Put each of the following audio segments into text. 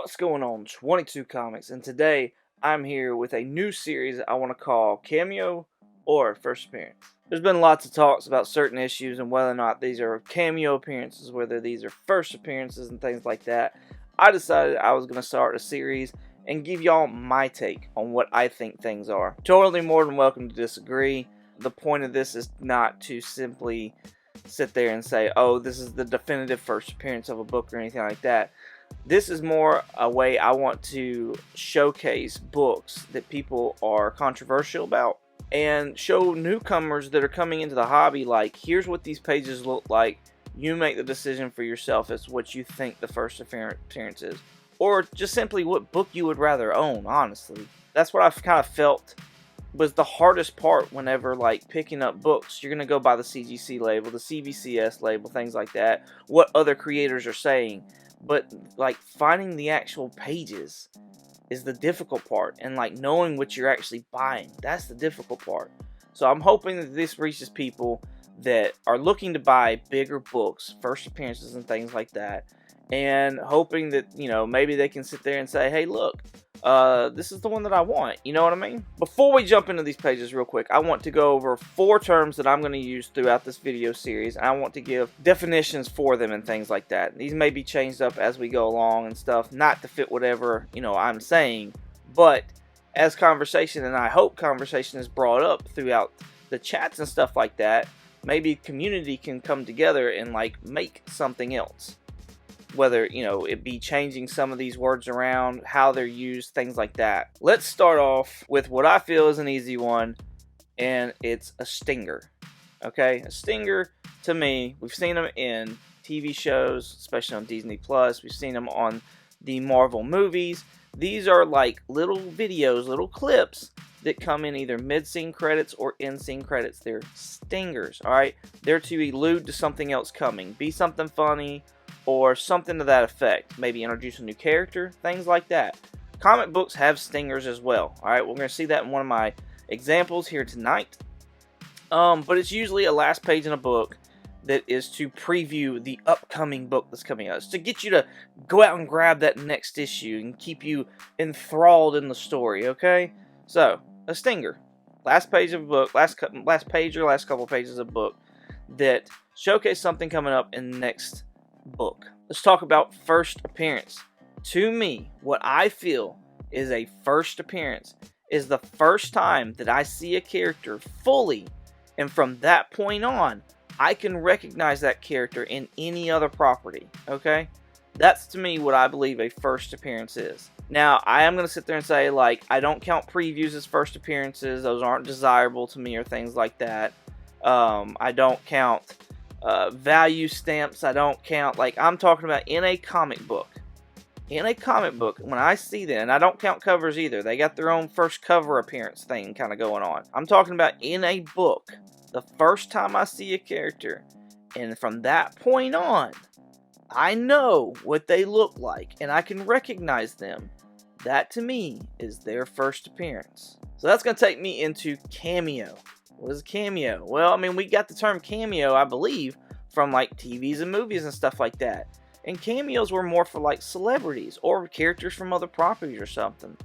What's going on, 22 Comics, and today I'm here with a new series I want to call Cameo or First Appearance. There's been lots of talks about certain issues and whether or not these are cameo appearances, whether these are first appearances and things like that. I decided I was going to start a series and give y'all my take on what I think things are. Totally more than welcome to disagree. The point of this is not to simply sit there and say, oh, this is the definitive first appearance of a book or anything like that. This is more a way I want to showcase books that people are controversial about and show newcomers that are coming into the hobby, like, here's what these pages look like. You make the decision for yourself as what you think the first appearance is. Or just simply what book you would rather own, honestly. That's what I've kind of felt was the hardest part whenever, like, picking up books. You're going to go by the CGC label, the CBCS label, things like that, what other creators are saying. But, like, finding the actual pages is the difficult part. And, like, knowing what you're actually buying, that's the difficult part. So I'm hoping that this reaches people that are looking to buy bigger books, first appearances and things like that. And hoping that, you know, maybe they can sit there and say, hey, look, this is the one that I want. You know what I mean? Before we jump into these pages real quick, I want to go over 4 terms that I'm going to use throughout this video series. And I want to give definitions for them and things like that. These may be changed up as we go along and stuff, not to fit whatever, you know, I'm saying. But as conversation, and I hope conversation is brought up throughout the chats and stuff like that, maybe community can come together and, like, make something else. Whether, you know, it be changing some of these words around, how they're used, things like that. Let's start off with what I feel is an easy one, and it's a stinger. Okay? A stinger, to me, we've seen them in TV shows, especially on Disney Plus. We've seen them on the Marvel movies. These are like little videos, little clips that come in either mid-scene credits or end-scene credits. They're stingers, alright? They're to allude to something else coming. Be something funny, or something to that effect. Maybe introduce a new character, things like that. Comic books have stingers as well. Alright, we're going to see that in one of my examples here tonight. But it's usually a last page in a book that is to preview the upcoming book that's coming out. It's to get you to go out and grab that next issue and keep you enthralled in the story, okay? So, a stinger. Last page of a book, last page or last couple pages of a book that showcase something coming up in the next book. Let's talk about first appearance. To me, what I feel is a first appearance is the first time that I see a character fully, and from that point on, I can recognize that character in any other property. Okay? That's to me what I believe a first appearance is. Now, I am going to sit there and say, like, I don't count previews as first appearances. Those aren't desirable to me or things like that. I don't count value stamps. I don't count, like, I'm talking about in a comic book. In a comic book, when I see that, and I don't count covers either. They got their own first cover appearance thing kind of going on. I'm talking about in a book. The first time I see a character, and from that point on, I know what they look like, and I can recognize them. That, to me, is their first appearance. So that's going to take me into Cameo. What is a cameo? Well, I mean, we got the term cameo, I believe, from, like, TVs and movies and stuff like that. And cameos were more for, like, celebrities or characters from other properties or something.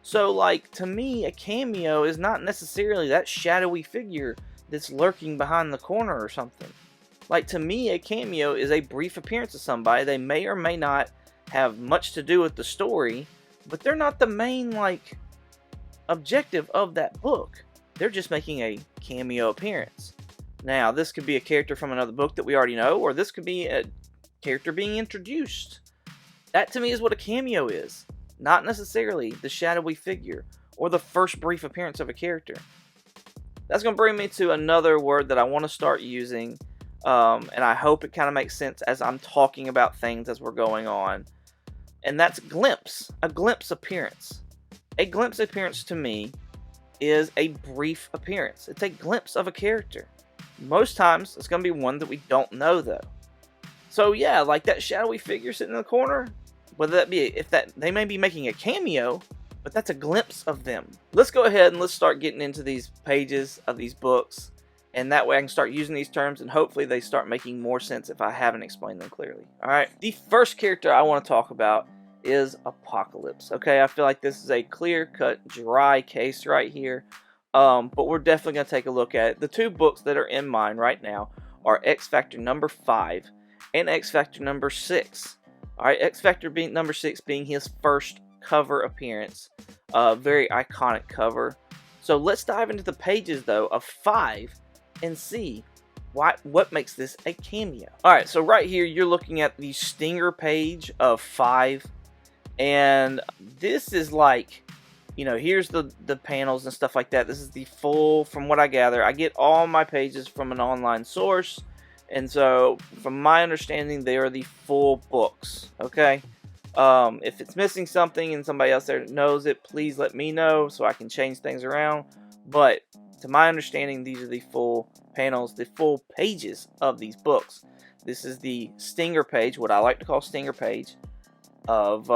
So, like, to me, a cameo is not necessarily that shadowy figure that's lurking behind the corner or something. Like, to me, a cameo is a brief appearance of somebody. They may or may not have much to do with the story, but they're not the main, like, objective of that book. They're just making a cameo appearance. Now, this could be a character from another book that we already know, or this could be a character being introduced. That, to me, is what a cameo is. Not necessarily the shadowy figure, or the first brief appearance of a character. That's going to bring me to another word that I want to start using, and I hope it kind of makes sense as I'm talking about things as we're going on. And that's glimpse. A glimpse appearance. A glimpse appearance, to me, is a brief appearance. It's a glimpse of a character. Most times, it's going to be one that we don't know, though. So yeah, like that shadowy figure sitting in the corner, whether that be, they may be making a cameo, but that's a glimpse of them. Let's go ahead and let's start getting into these pages of these books, and that way I can start using these terms, and hopefully they start making more sense if I haven't explained them clearly. Alright, the first character I want to talk about is Apocalypse. Okay, I feel like this is a clear-cut, dry case right here. But we're definitely going to take a look at it. The two books that are in mine right now are X Factor number 5 and X Factor number 6. Alright, X Factor being number 6 being his first cover appearance. Very iconic cover. So let's dive into the pages though of 5 and see what makes this a cameo. Alright, so right here you're looking at the stinger page of 5. And this is like, you know, here's the panels and stuff like that. This is the full, from what I gather, I get all my pages from an online source. And so, from my understanding, they are the full books, okay? If it's missing something and somebody else there knows it, please let me know so I can change things around. But, to my understanding, these are the full panels, the full pages of these books. This is the stinger page, what I like to call stinger page, of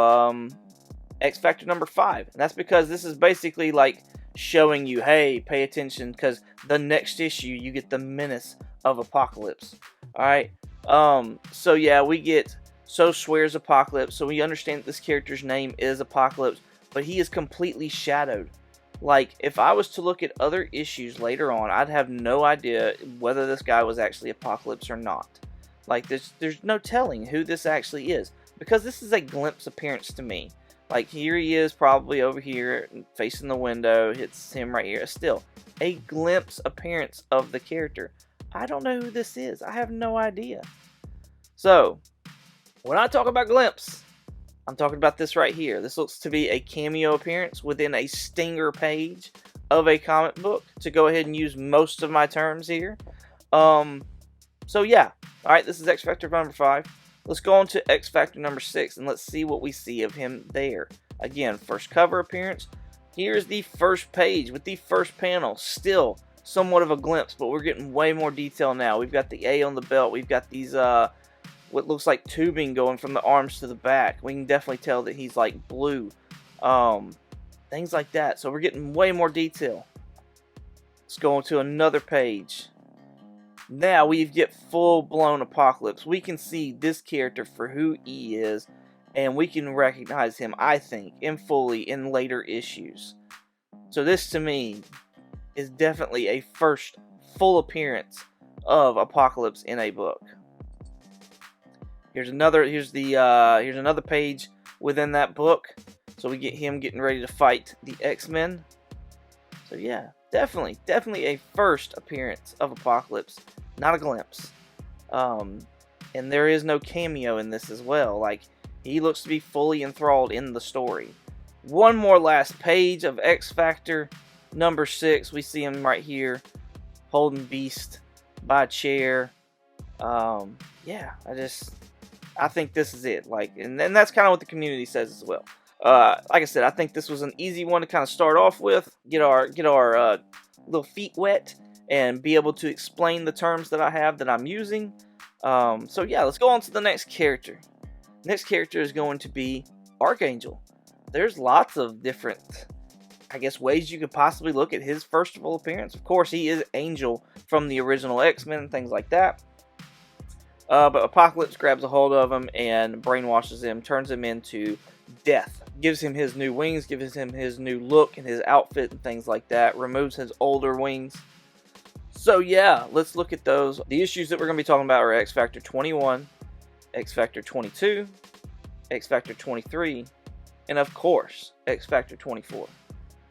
X Factor number 5. And that's because this is basically like showing you, hey, pay attention, because the next issue you get the menace of Apocalypse. Alright, so yeah, we get So Swears Apocalypse, so we understand that this character's name is Apocalypse, but he is completely shadowed. Like, if I was to look at other issues later on, I'd have no idea whether this guy was actually Apocalypse or not. Like, there's no telling who this actually is, because this is a glimpse appearance to me. Like, here he is, probably over here, facing the window. It's him right here. Still, a glimpse appearance of the character. I don't know who this is. I have no idea. So, when I talk about glimpse, I'm talking about this right here. This looks to be a cameo appearance within a stinger page of a comic book, to go ahead and use most of my terms here. So yeah. Alright, this is X Factor number 5. Let's go on to X Factor number 6 and let's see what we see of him there. Again, first cover appearance. Here's the first page with the first panel. Still somewhat of a glimpse, but we're getting way more detail now. We've got the A on the belt. We've got these what looks like tubing going from the arms to the back. We can definitely tell that he's like blue. Things like that. So we're getting way more detail. Let's go on to another page. Now we get full-blown Apocalypse. We can see this character for who he is, and we can recognize him, I think, fully in later issues. So this, to me, is definitely a first full appearance of Apocalypse in a book. Here's another page within that book. So we get him getting ready to fight the X-Men. So yeah. Definitely a first appearance of Apocalypse, not a glimpse. And there is no cameo in this as well. Like, he looks to be fully enthralled in the story. One more last page of X Factor number 6. We see him right here, holding Beast by a chair. Yeah, I think this is it. Like, and that's kind of what the community says as well. Like I said, I think this was an easy one to kind of start off with, get our little feet wet, and be able to explain the terms that I have that I'm using. So yeah, let's go on to the next character. Next character is going to be Archangel. There's lots of different, I guess, ways you could possibly look at his first full appearance. Of course, he is Angel from the original X-Men and things like that. But Apocalypse grabs a hold of him and brainwashes him, turns him into Death. Gives him his new wings, gives him his new look and his outfit and things like that. Removes his older wings. So yeah, let's look at those. The issues that we're going to be talking about are X Factor 21, X Factor 22, X Factor 23, and of course, X Factor 24.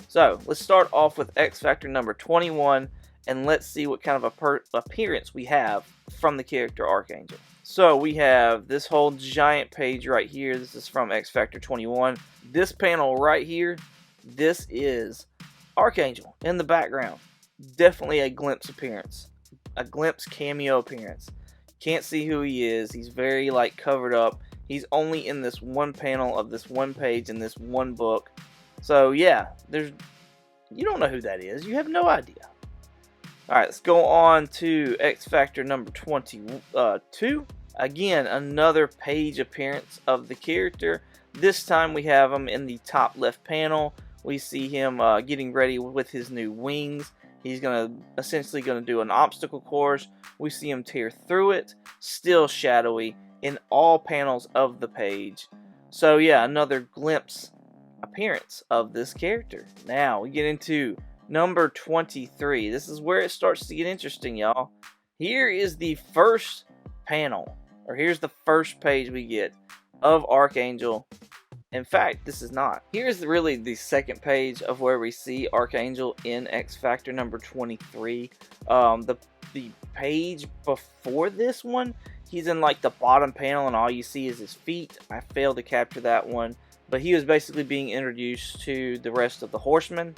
So, let's start off with X Factor number 21, and let's see what kind of appearance we have from the character Archangel. So, we have this whole giant page right here. This is from X Factor 21. This panel right here, this is Archangel in the background. Definitely a glimpse appearance. A glimpse cameo appearance. Can't see who he is. He's very, like, covered up. He's only in this one panel of this one page in this one book. So, yeah, you don't know who that is. You have no idea. Alright, let's go on to X Factor number 22. Again, another page appearance of the character. This time we have him in the top left panel. We see him getting ready with his new wings. He's essentially going to do an obstacle course. We see him tear through it. Still shadowy in all panels of the page. So yeah, another glimpse appearance of this character. Now we get into number 23. This is where it starts to get interesting, y'all. Here is the first panel, or here's the first page we get of Archangel. In fact, this is not. Here's really the second page of where we see Archangel in X Factor number 23. The page before this one, he's in like the bottom panel and all you see is his feet. I failed to capture that one. But he was basically being introduced to the rest of the horsemen.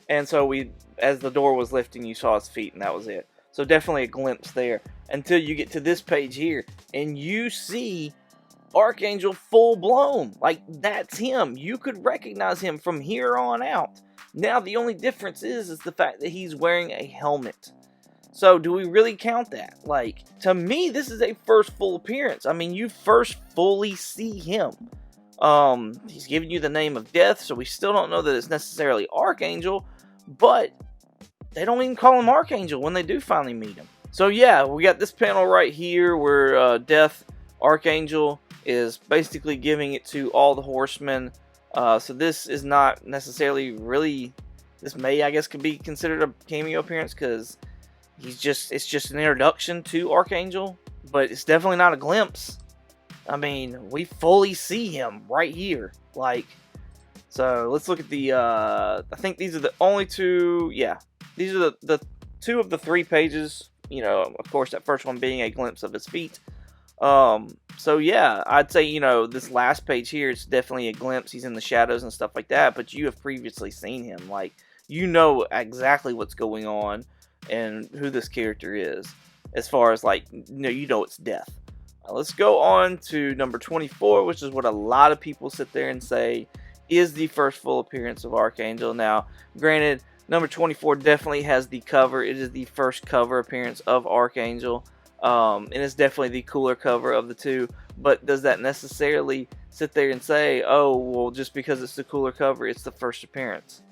And so as the door was lifting, you saw his feet and that was it. So definitely a glimpse there. Until you get to this page here and you see Archangel full blown. Like, that's him. You could recognize him from here on out. Now the only difference is the fact that he's wearing a helmet. So do we really count that? Like, to me, this is a first full appearance. I mean, you first fully see him. He's giving you the name of Death, so we still don't know that it's necessarily Archangel, but they don't even call him Archangel when they do finally meet him. So yeah, we got this panel right here where Death, Archangel, is basically giving it to all the horsemen. So this is not necessarily really, this may, I guess, could be considered a cameo appearance because it's just an introduction to Archangel, but it's definitely not a glimpse. I mean, we fully see him right here. Like, so let's look at the, I think these are the only two, yeah. These are the two of the 3 pages, you know, of course, that first one being a glimpse of his feet. So yeah, I'd say, you know, this last page here is definitely a glimpse. He's in the shadows and stuff like that, but you have previously seen him. Like, you know exactly what's going on and who this character is. As far as, like, you know it's Death. Let's go on to number 24, which is what a lot of people sit there and say is the first full appearance of Archangel. Now, granted, number 24 definitely has the cover. It is the first cover appearance of Archangel. And it's definitely the cooler cover of the two. But does that necessarily sit there and say, oh, well, just because it's the cooler cover, it's the first appearance?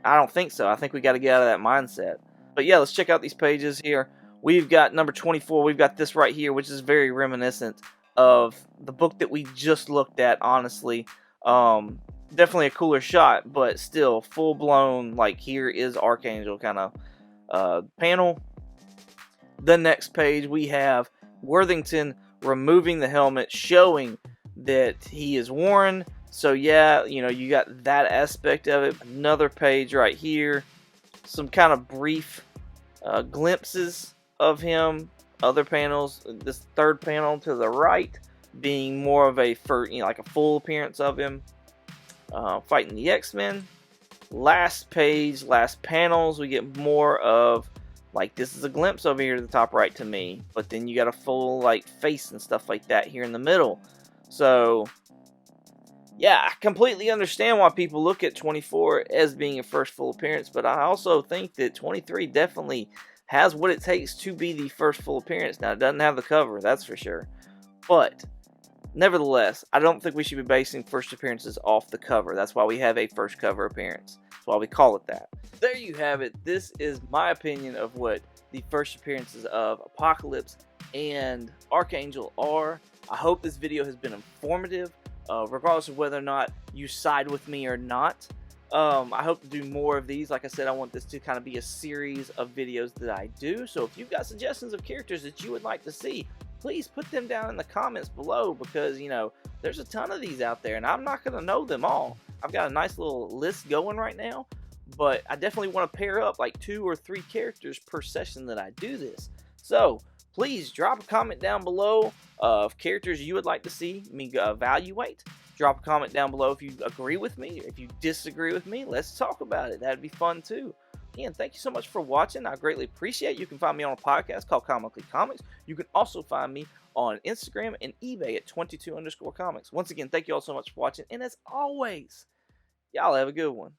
I don't think so. I think we got to get out of that mindset. But yeah, let's check out these pages here. We've got number 24. We've got this right here, which is very reminiscent of the book that we just looked at, honestly. Definitely a cooler shot, but still full-blown, like, here is Archangel kind of panel. The next page, we have Worthington removing the helmet, showing that he is Warren. So yeah, you know, you got that aspect of it. Another page right here. Some kind of brief glimpses of him. Other panels. This third panel to the right being more of a, like a full appearance of him fighting the X-Men. Last page, last panels, we get more of, like, this is a glimpse over here to the top right to me, but then you got a full, like, face and stuff like that here in the middle. So yeah, I completely understand why people look at 24 as being a first full appearance, but I also think that 23 definitely has what it takes to be the first full appearance. Now, it doesn't have the cover, that's for sure, but nevertheless, I don't think we should be basing first appearances off the cover. That's why we have a first cover appearance. That's why we call it that. There you have it. This is my opinion of what the first appearances of Apocalypse and Archangel are. I hope this video has been informative, regardless of whether or not you side with me or not. I hope to do more of these. Like I said, I want this to kind of be a series of videos that I do. So if you've got suggestions of characters that you would like to see, please put them down in the comments below, because, you know, there's a ton of these out there and I'm not going to know them all. I've got a nice little list going right now, but I definitely want to pair up like 2 or 3 characters per session that I do this. So please drop a comment down below of characters you would like to see me evaluate. Drop a comment down below if you agree with me. If you disagree with me, let's talk about it. That'd be fun too. Again, thank you so much for watching. I greatly appreciate it. You can find me on a podcast called Comically Comics. You can also find me on Instagram and eBay at 22_comics. Once again, thank you all so much for watching. And as always, y'all have a good one.